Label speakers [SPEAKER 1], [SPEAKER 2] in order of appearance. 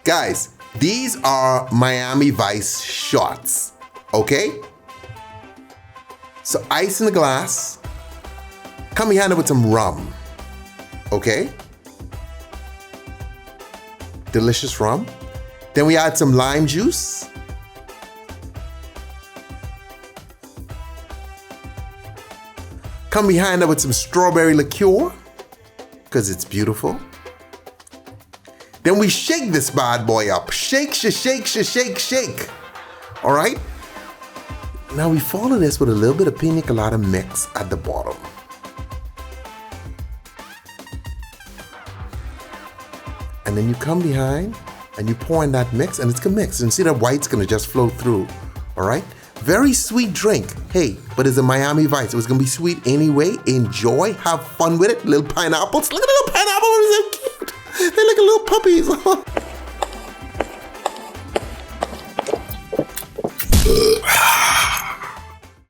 [SPEAKER 1] Guys, these are Miami Vice shots, okay? So ice in the glass. Come behind it with some rum, okay? Delicious rum. Then we add some lime juice. Come behind it with some strawberry liqueur, because it's beautiful. Then we shake this bad boy up. Shake, shake, shake, shake. All right? Now we follow this with a little bit of piña colada mix at the bottom. And then you come behind and you pour in that mix, and it's gonna mix. And see that white's gonna just flow through, all right? Very sweet drink. Hey, but it's a Miami Vice. It was gonna be sweet anyway. Enjoy, have fun with it. Little pineapples. Look at the little pineapple, they're so cute. They're like little puppies.